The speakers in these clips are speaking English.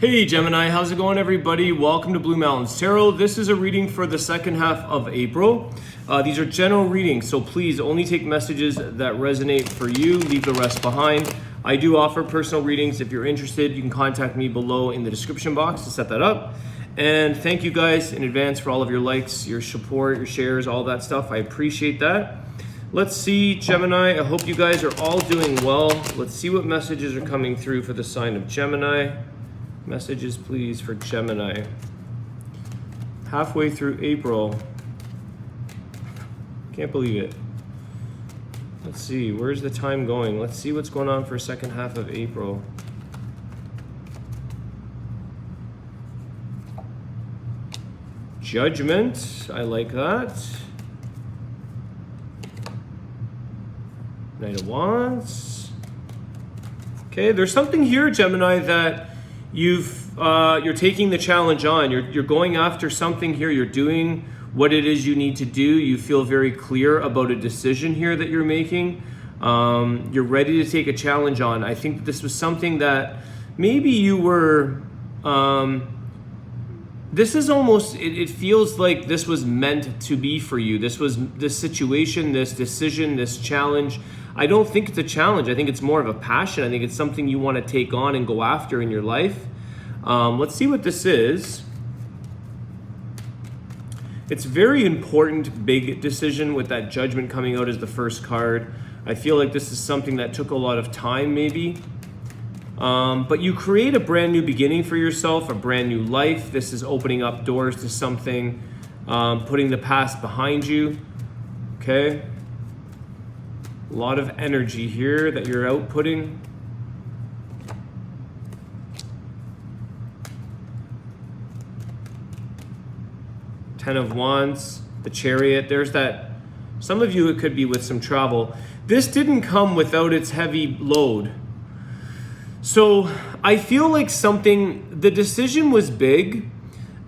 Hey Gemini, how's it going everybody? Welcome to Blue Mountains Tarot. This is a reading for the second half of April. These are general readings, so please only take messages that resonate for you. Leave the rest behind. I do offer personal readings. If you're interested, you can contact me below in the description box to set that up. And thank you guys in advance for all of your likes, your support, your shares, all that stuff. I appreciate that. Let's see, Gemini. I hope you guys are all doing well. Let's see what messages are coming through for the sign of Gemini. Messages, please, for Gemini. Halfway through April. Can't believe it. Let's see, where's the time going? Let's see what's going on for second half of April. Judgment, I like that. Knight of Wands. Okay, there's something here, Gemini, that you're taking the challenge on. You're going after something here. You're doing what it is you need to do. You feel very clear about a decision here that you're making. You're ready to take a challenge on. I think that this was something that maybe you were. This is almost. It feels like this was meant to be for you. This situation, this decision, this challenge. I don't think it's a challenge. I think it's more of a passion. I think it's something you want to take on and go after in your life. Let's see what this is. It's very important, big decision with that Judgment coming out as the first card. I feel like this is something that took a lot of time maybe. But you create a brand new beginning for yourself, a brand new life. This is opening up doors to something, putting the past behind you, okay? A lot of energy here that you're outputting. Ten of Wands, the Chariot. There's that. Some of you, it could be with some travel. This didn't come without its heavy load. So I feel like the decision was big,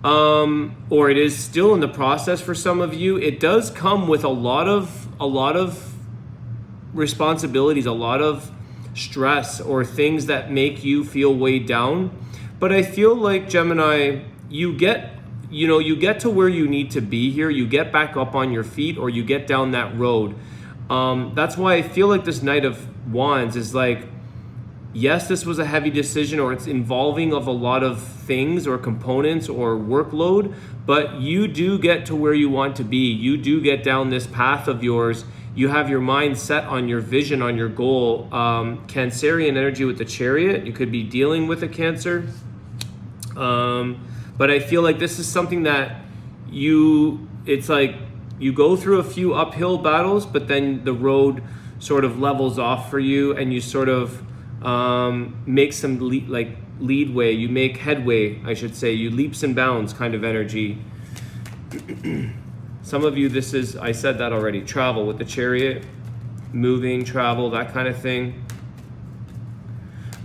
or it is still in the process for some of you. It does come with a lot of responsibilities, a lot of stress, or things that make you feel weighed down. But I feel like, Gemini, you get to where you need to be here. You get back up on your feet, or you get down that road. That's why I feel like this Knight of Wands is like, yes, this was a heavy decision, or it's involving of a lot of things or components or workload, but you do get to where you want to be. You do get down this path of yours. You have your mind set on your vision, on your goal. Cancerian energy with the Chariot. You could be dealing with a Cancer. But I feel like this is something that it's like you go through a few uphill battles, but then the road sort of levels off for you, and you sort of make some leadway. You make headway, I should say. You leaps and bounds kind of energy. Some of you, I said that already. Travel with the Chariot, moving, travel, that kind of thing.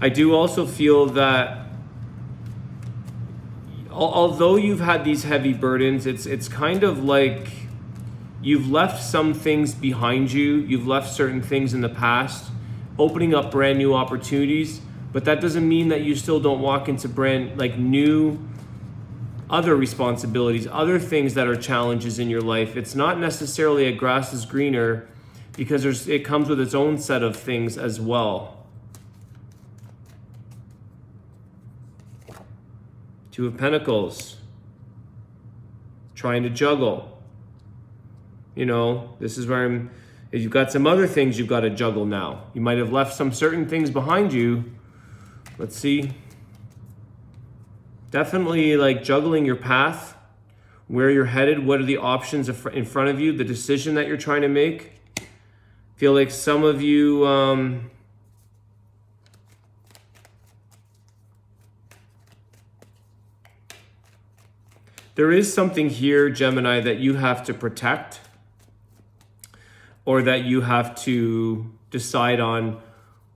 I do also feel that although you've had these heavy burdens, it's kind of like you've left some things behind you. You've left certain things in the past, opening up brand new opportunities. But that doesn't mean that you still don't walk into new other responsibilities, other things that are challenges in your life. It's not necessarily a grass is greener, because it comes with its own set of things as well. Two of Pentacles, trying to juggle. This is where you've got some other things you've got to juggle now. You might have left some certain things behind you. Let's see. Definitely like juggling your path, where you're headed, what are the options in front of you, the decision that you're trying to make. Feel like some of you, there is something here, Gemini, that you have to protect, or that you have to decide on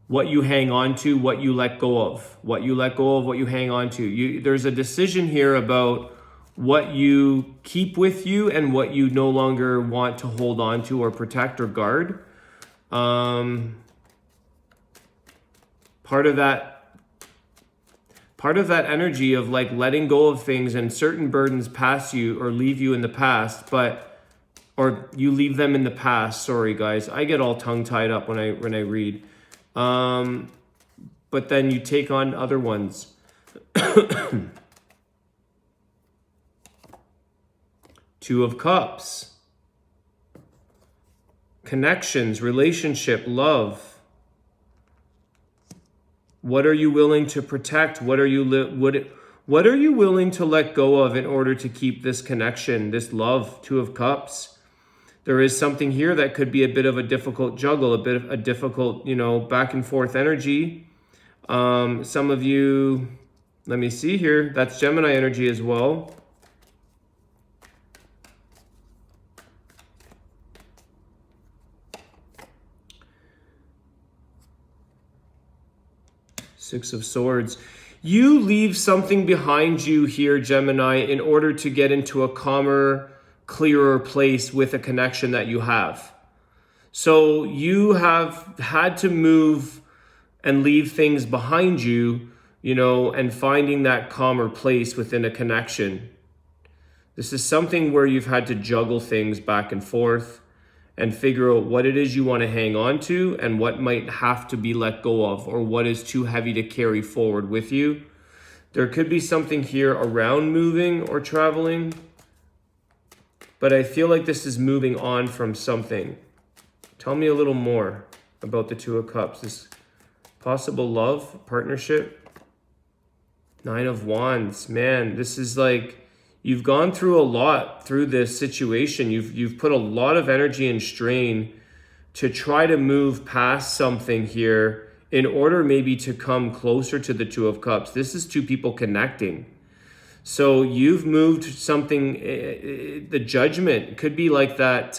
what you hang on to, what you let go of, what you hang on to. There's a decision here about what you keep with you and what you no longer want to hold on to or protect or guard. Part of that part of that energy of like letting go of things and certain burdens pass you or leave you in the past, or you leave them in the past. Sorry guys, I get all tongue tied up when I read. But then you take on other ones. Two of Cups. Connections, relationship, love. What are you willing to protect? What are you willing to let go of in order to keep this connection, this love? Two of Cups. There is something here that could be a bit of a difficult juggle, a bit of a difficult, back and forth energy. Some of you, let me see here, that's Gemini energy as well. Six of Swords. You leave something behind you here, Gemini, in order to get into a calmer, clearer place with a connection that you have. So you have had to move and leave things behind you, and finding that calmer place within a connection. This is something where you've had to juggle things back and forth and figure out what it is you want to hang on to and what might have to be let go of, or what is too heavy to carry forward with you. There could be something here around moving or traveling, but I feel like this is moving on from something. Tell me a little more about the Two of Cups. This possible love, partnership. Nine of Wands. Man, this is like, you've gone through a lot through this situation. You've put a lot of energy and strain to try to move past something here in order maybe to come closer to the Two of Cups. This is two people connecting. So you've moved something, the Judgment could be like that,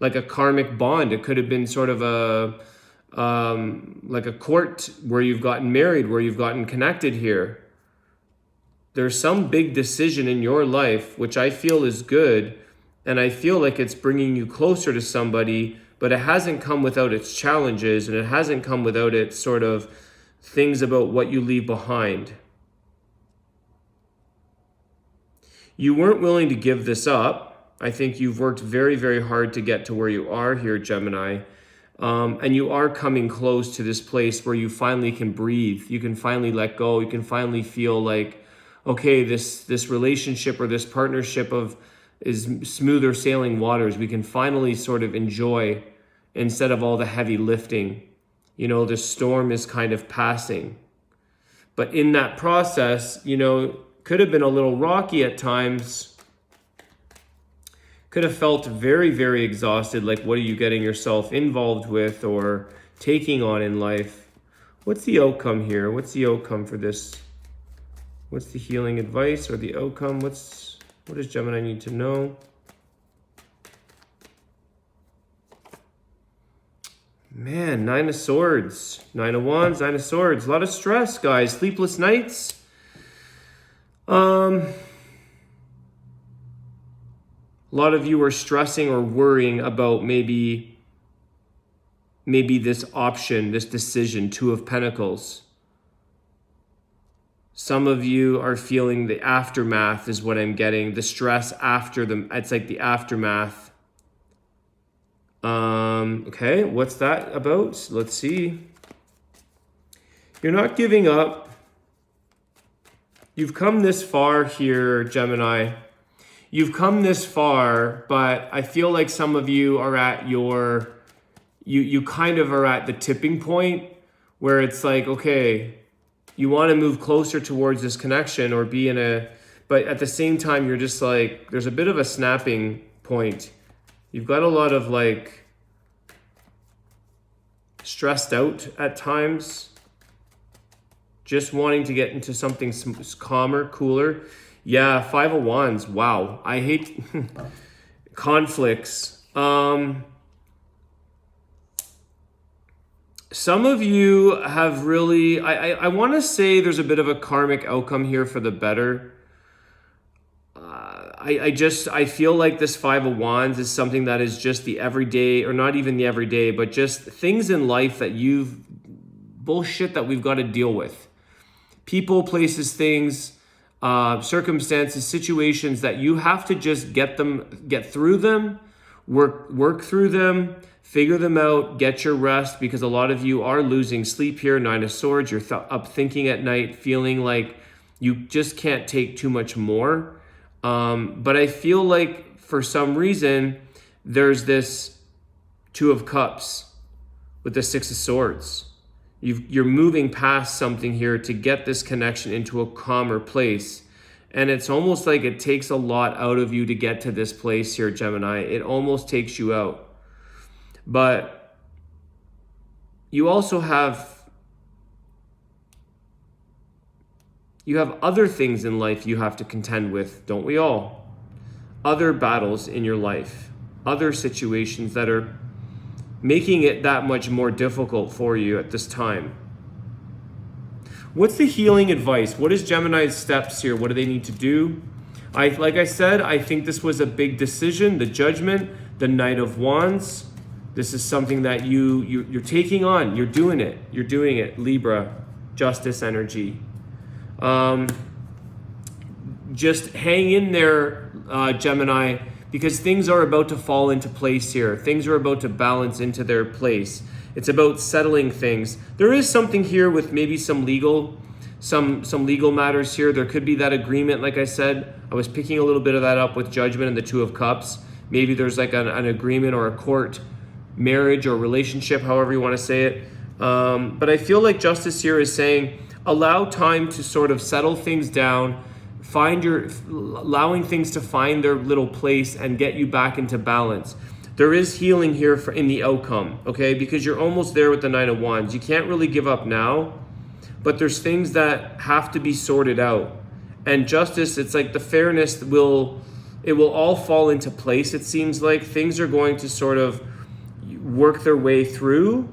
like a karmic bond. It could have been sort of like a court where you've gotten married, where you've gotten connected here. There's some big decision in your life, which I feel is good, and I feel like it's bringing you closer to somebody, but it hasn't come without its challenges, and it hasn't come without its sort of things about what you leave behind. You weren't willing to give this up. I think you've worked very, very hard to get to where you are here, Gemini. And you are coming close to this place where you finally can breathe. You can finally let go. You can finally feel like, okay, this relationship or this partnership is smoother sailing waters. We can finally sort of enjoy instead of all the heavy lifting. The storm is kind of passing. But in that process, could have been a little rocky at times. Could have felt very, very exhausted. Like, what are you getting yourself involved with or taking on in life? What's the outcome here? What's the outcome for this? What's the healing advice or the outcome? What does Gemini need to know? Man, Nine of Swords, Nine of Wands, Nine of Swords. A lot of stress, guys. Sleepless nights. A lot of you are stressing or worrying about maybe this option, this decision, Two of Pentacles. Some of you are feeling the aftermath is what I'm getting. The stress after it's like the aftermath. Okay, what's that about? Let's see. You're not giving up. You've come this far here, Gemini. You've come this far, but I feel like some of you are at you kind of are at the tipping point where it's like, okay, you want to move closer towards this connection or be but at the same time, you're just like, there's a bit of a snapping point. You've got a lot of like stressed out at times, just wanting to get into something calmer, cooler. Yeah, Five of Wands. Wow. I hate conflicts. Some of you have really, I want to say there's a bit of a karmic outcome here for the better. I feel like this Five of Wands is something that is just the everyday, or not even the everyday, but just things in life that bullshit that we've got to deal with. people, places, things, circumstances, situations that you have to just get through them, work through them, figure them out, get your rest, because a lot of you are losing sleep here. Nine of Swords, you're up thinking at night, feeling like you just can't take too much more. But I feel like for some reason, there's this Two of Cups with the Six of Swords. You're moving past something here to get this connection into a calmer place. And it's almost like it takes a lot out of you to get to this place here, Gemini. It almost takes you out. But you also have other things in life you have to contend with, don't we all? Other battles in your life, other situations that are making it that much more difficult for you at this time. What's the healing advice? What is Gemini's steps here? What do they need to do? Like I said, I think this was a big decision, the Judgment, the Knight of Wands. This is something that you're taking on. You're doing it. Libra, Justice energy. Just hang in there, Gemini, because things are about to fall into place here. Things are about to balance into their place. It's about settling things. There is something here with maybe some legal matters here. There could be that agreement, like I said. I was picking a little bit of that up with Judgment and the Two of Cups. Maybe there's like an agreement or a court marriage or relationship, however you want to say it. But I feel like Justice here is saying, allow time to sort of settle things down, allowing things to find their little place and get you back into balance. There is healing here in the outcome, okay? Because you're almost there with the Nine of Wands. You can't really give up now, but there's things that have to be sorted out. And Justice, it's like the fairness will all fall into place. It seems like things are going to sort of work their way through.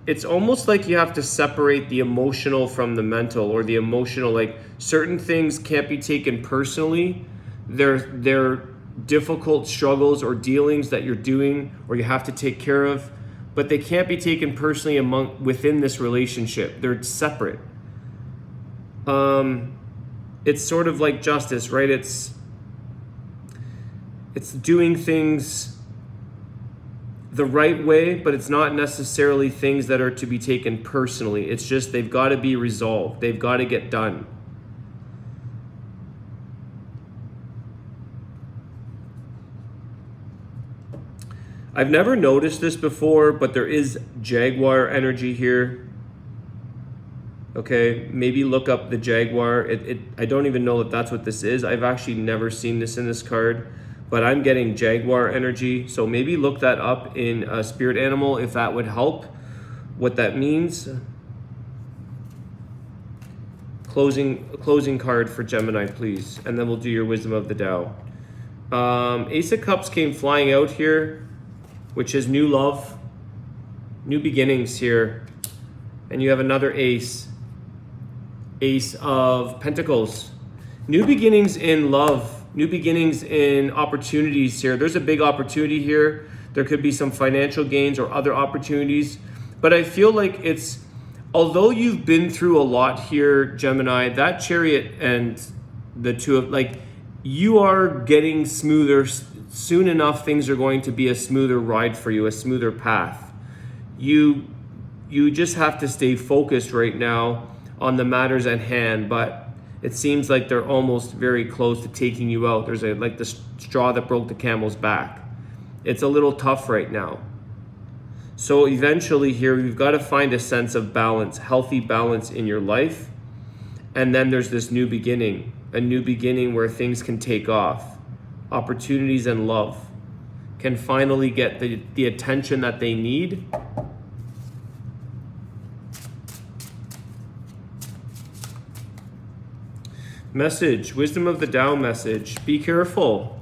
It's almost like you have to separate the emotional from the mental, or the emotional, like certain things can't be taken personally. They're difficult struggles or dealings that you're doing or you have to take care of, but they can't be taken personally within this relationship. They're separate. It's sort of like Justice, right? It's doing things the right way, but it's not necessarily things that are to be taken personally. It's just they've got to be resolved. They've got to get done. I've never noticed this before, but there is Jaguar energy here. Okay, maybe look up the Jaguar. I don't even know that that's what this is. I've actually never seen this in this card, but I'm getting Jaguar energy. So maybe look that up in a spirit animal if that would help, what that means. Closing card for Gemini, please. And then we'll do your Wisdom of the Tao. Ace of Cups came flying out here, which is new love, new beginnings here. And you have another ace. Ace of Pentacles. New beginnings in love. New beginnings in opportunities here. There's a big opportunity here. There could be some financial gains or other opportunities. But I feel like although you've been through a lot here, Gemini, that Chariot and the two of, you are getting smoother. Soon enough, things are going to be a smoother ride for you, a smoother path. You just have to stay focused right now on the matters at hand, but it seems like they're almost very close to taking you out. There's like the straw that broke the camel's back. It's a little tough right now. So eventually here, you've got to find a sense of balance, healthy balance in your life. And then there's this new beginning, a new beginning where things can take off. Opportunities and love can finally get the attention that they need. Message, Wisdom of the Tao message. Be careful.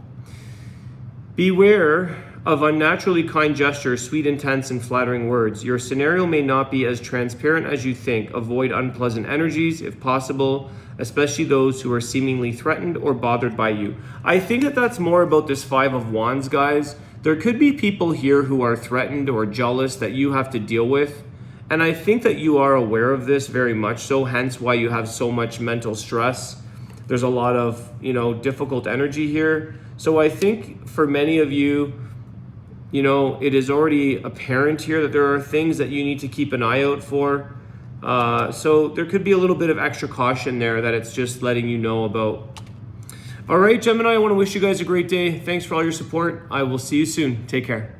Beware of unnaturally kind gestures, sweet intents, and flattering words. Your scenario may not be as transparent as you think. Avoid unpleasant energies if possible, especially those who are seemingly threatened or bothered by you. I think that that's more about this Five of Wands, guys. There could be people here who are threatened or jealous that you have to deal with. And I think that you are aware of this very much so, hence why you have so much mental stress. There's a lot of, difficult energy here. So I think for many of you, it is already apparent here that there are things that you need to keep an eye out for. So there could be a little bit of extra caution there that it's just letting you know about. All right, Gemini, I want to wish you guys a great day. Thanks for all your support. I will see you soon. Take care.